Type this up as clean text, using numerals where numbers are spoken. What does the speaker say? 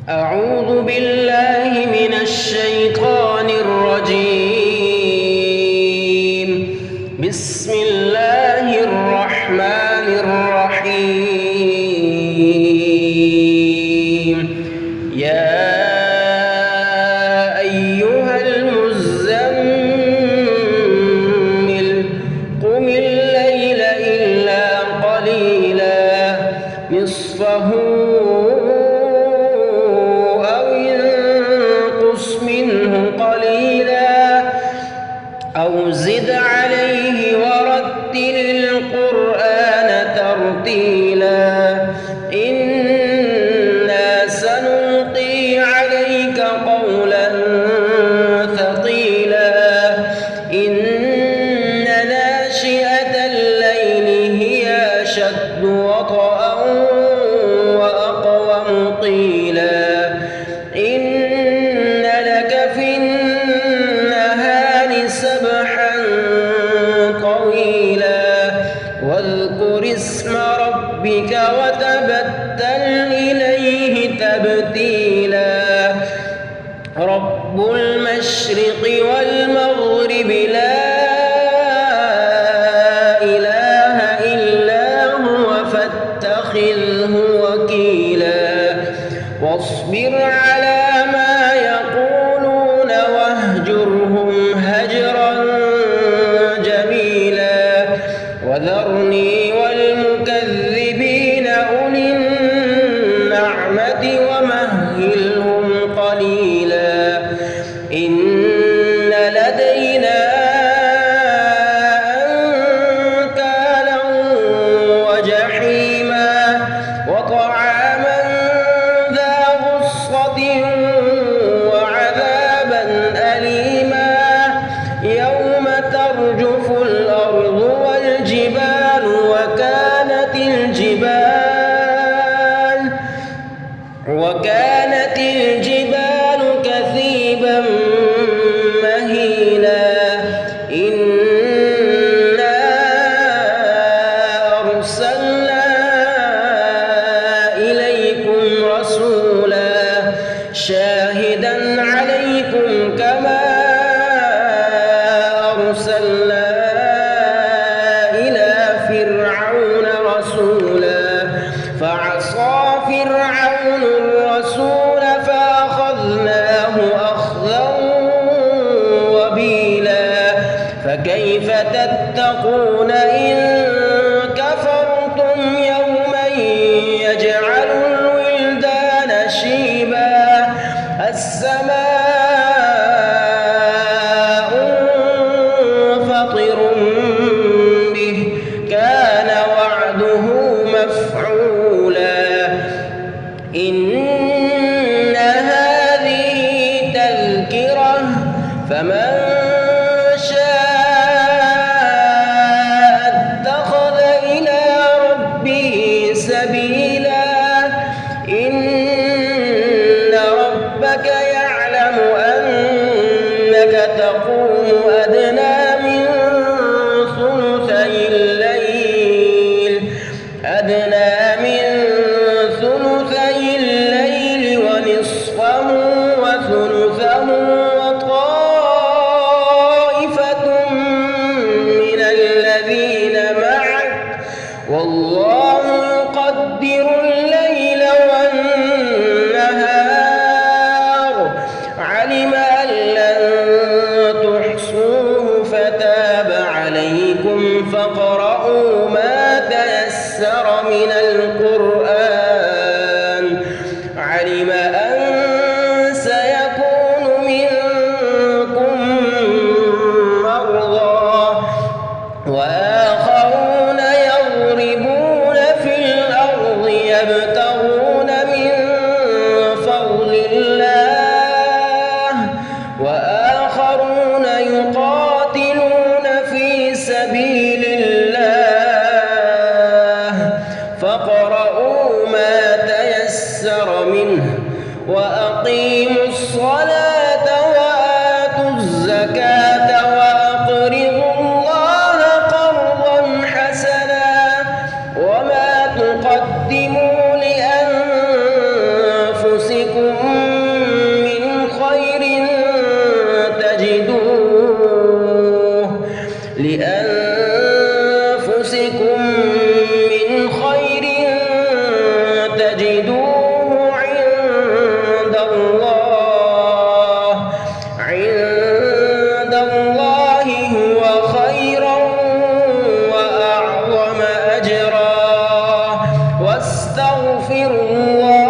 أعوذ بالله من الشيطان الرجيم. بسم الله الرحمن الرحيم. يا أيها المزمل قم الليل إلا قليلا نصفه أو زد عليه ورتل القرآن ترتيلا إنا سنلقي عليك قولا ثقيلا إن ناشئة الليل هي أشد وطئا وأقوم قيلا إن لك في سبحا طويلا واذكر اسم ربك وتبتل إليه تبتيلا رب المشرق والمغرب لا إله إلا هو فاتخذه وكيلا واصبر على ما يقولون واهجرهم هجرا جميلا وذرني والمكذبين أولي النعمة ومهلهم قليلا إن لدينا أنكالا وجحيما وطعاما ذا غصة وعذابا أليما يوم ترجف الأرض والجبال وكانت الجبال كثيبا مهيلا إنا أرسلنا إليكم رسولا شاهدا عليكم كما أرسلنا إلى فرعون رسولا فعصى فرعون الرسول فأخذناه أخذا وبيلا فكيف تتقون إن كفرتم يوما يجعل الولدان شيبا السماء منفطر به كان وعده مفعولا إن هذه تذكرة فمن شاء اتخذ إلى ربه سبيلا إن ربك يعلم أنك تقوم أدنى من ثلثي الليل ونصفه وثلثه وطائفة من الذين معك والله يقدر الليل والنهار علم أن لن تحصوه فتاب عليكم فاقرؤوا ما تيسر من القرآن أنفسكم من خير تجدوه عند الله هو خيرا وأعظم أجرا واستغفروا الله